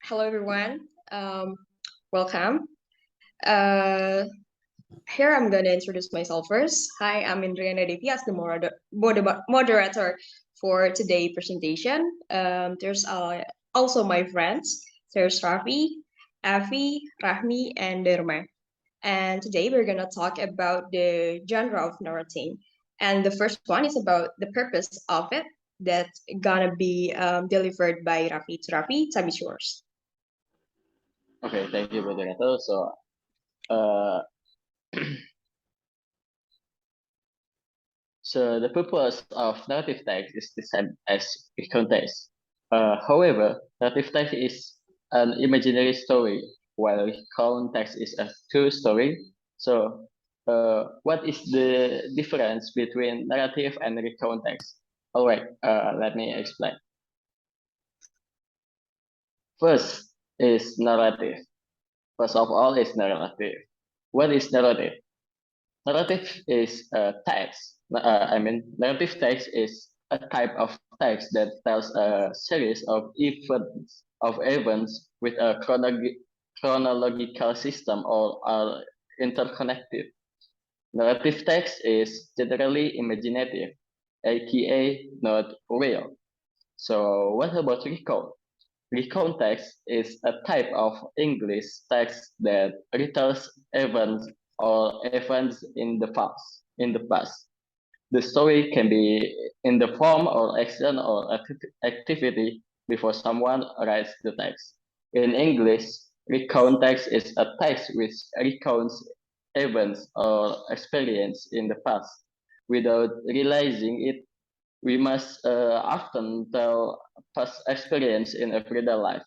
Hello, everyone. Welcome. Uh, Here I'm gonna introduce myself first. Hi, I'm Indriana Devi as the moderator for today's presentation. There's also my friends. There's Rafi, Evi, Rahmi, and Derma. And today we're gonna talk about the genre of narrating. And the first one is about the purpose of it. That's gonna be delivered by Rafi. To Rafi, time is yours. Okay, thank you, moderator. Uh, so the purpose of narrative text is the same as context. However, narrative text is an imaginary story, while context is a true story. What is the difference between narrative and recount text? All right, let me explain. First is narrative. First of all is narrative. What is narrative? Narrative is a text. Narrative text is a type of text that tells a series of events with a chronological system or are interconnected. Narrative text is generally imaginative, aka not real. So what about recount? Recount text is a type of English text that retells events in the past. The story can be in the form or action or activity before someone writes the text. In English, recount text is a text which recounts events or experience in the past. Without realizing it, we must often tell past experience in everyday life.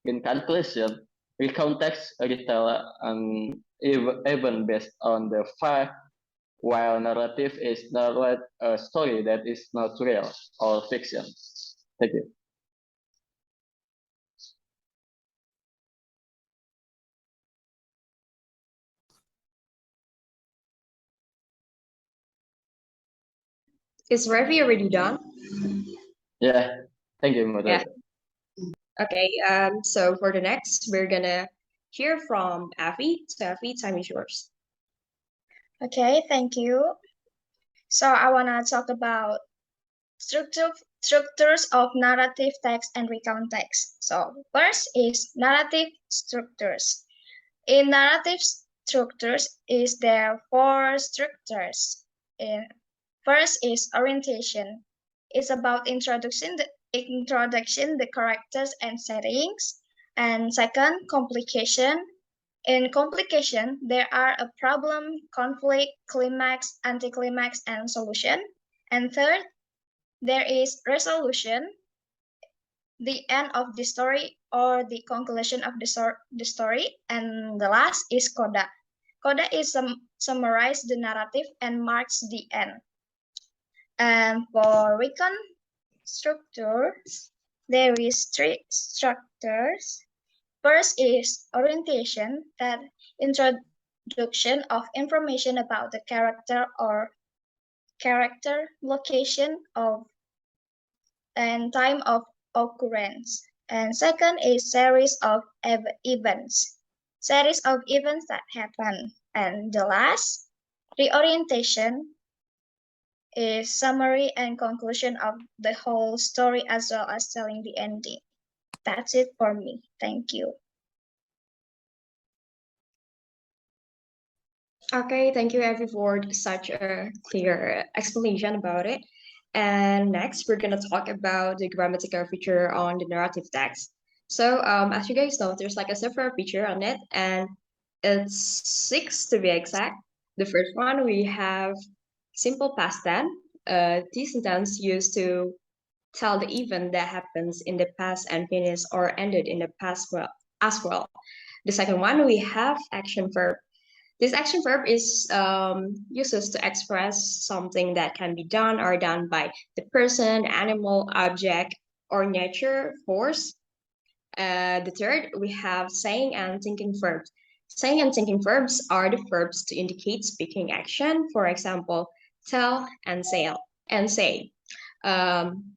In conclusion, recount text retell an event based on the fact, while narrative is narrate a story that is not real or fiction. Thank you. Is Ravi already done? Yeah, thank you, moderator. Okay, so for the next, we're gonna hear from Afi. So Afi, time is yours. Okay, thank you. So I want to talk about structures of narrative text and recount text. So first is narrative structures. In narrative structures is there four structures. First is orientation. It's about introduction the characters and settings. And second, complication. In complication, there are a problem, conflict, climax, anticlimax, and solution. And third, there is resolution, the end of the story or the conclusion of the story. And the last is coda. Coda is summarize the narrative and marks the end. And for recon structure, there is three structures. First is orientation, that introduction of information about the character or character, location of and time of occurrence. And second is series of events, series of events that happen. And the last, reorientation, is summary and conclusion of the whole story as well as telling the ending. That's it for me. Thank you. Okay, thank you, Avi, for such a clear explanation about it. And next, we're gonna talk about the grammatical feature on the narrative text. So, as you guys know, there's like a several feature on it, and it's six to be exact. The first one we have simple past tense. This sentence used to tell the event that happens in the past and finished or ended in the past as well. The second one we have action verb. This action verb is used to express something that can be done or done by the person, animal, object, or nature force. The third, we have saying and thinking verbs. Saying and thinking verbs are the verbs to indicate speaking action. For example, tell and say.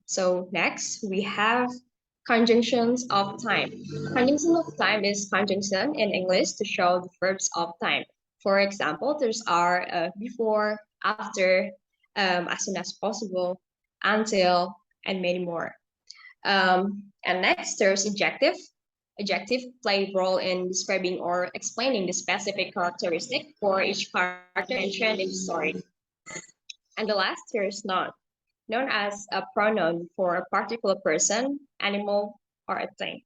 So next we have Conjunctions of time. Conjunction of time is conjunction in English to show the verbs of time. For example, there's are before, after, as soon as possible, until, and many more. And next, there's adjective. Adjective play a role in describing or explaining the specific characteristic for each character mentioned in the story. And the last, there's noun, known as a pronoun for a particular person, animal, or a thing.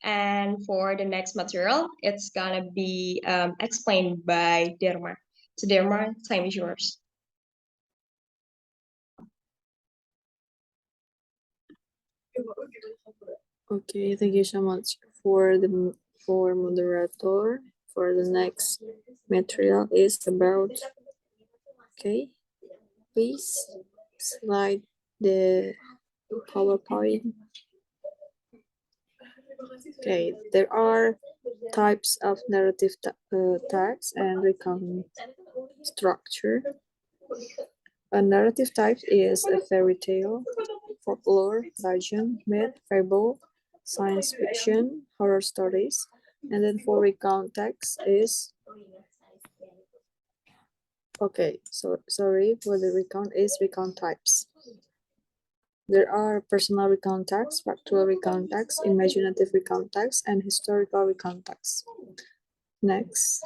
And for the next material, it's gonna be explained by Derma. So Derma, time is yours. Okay, thank you so much for moderator. For the next material is about. Okay, please slide the PowerPoint. Okay, there are types of narrative tags and recount structure. A narrative type is a fairy tale, folklore, legend, myth, fable, science fiction, horror stories, and then for recount text is okay. So sorry for the recount is recount types. There are personal recount text, factual recount text, imaginative recount text, and historical recount text. Next.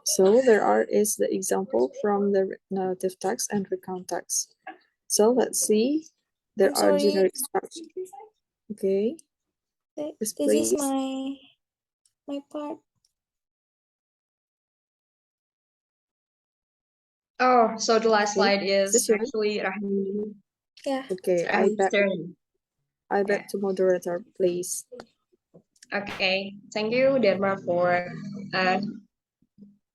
So there is the example from the narrative text and recount text. So let's see. There are generic structure. Okay. This please. is my part. Oh, so the last slide is This one? actually Rahmi. Yeah. Okay, I back to moderator, please. Okay, thank you, Derma, for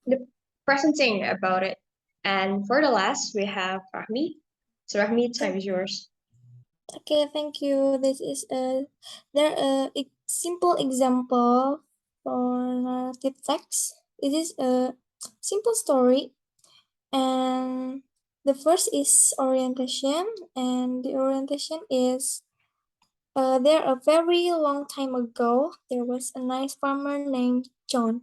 the presenting about it. And for the last, we have Rahmi. So Rahmi, time is yours. Okay, thank you. This is a simple example for narrative text. It is a simple story, and the first is orientation, and the orientation is there a very long time ago there was a nice farmer named John.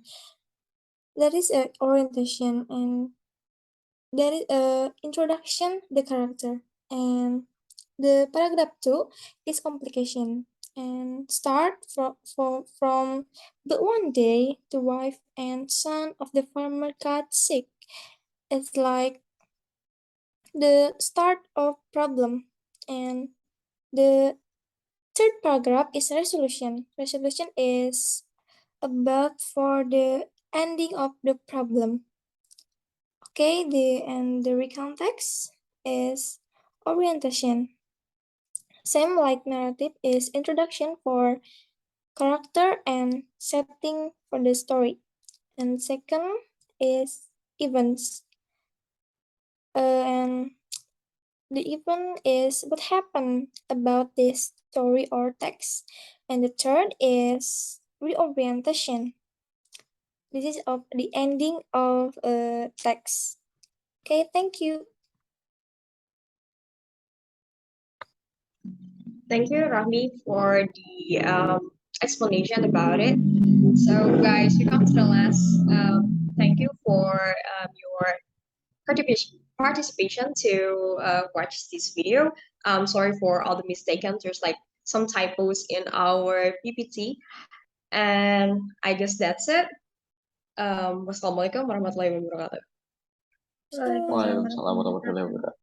That is a orientation, and there is a introduction the character, and the paragraph 2 is complication and start from but one day the wife and son of the farmer got sick. It's like the start of problem. And the third paragraph is resolution. Resolution is about for the ending of the problem. Okay, the recount text is orientation. Same like narrative is introduction for character and setting for the story. And second is events. And the event is what happened about this story or text. And the third is reorientation. This is of the ending of a text. Okay, thank you. Thank you, Rahmi, for the explanation about it. So, guys, we come to the last. Thank you for your participation to watch this video. Sorry for all the mistakes. There's like some typos in our PPT. And I guess that's it. Wassalamualaikum warahmatullahi wabarakatuh. Waalaikumsalam warahmatullahi wabarakatuh.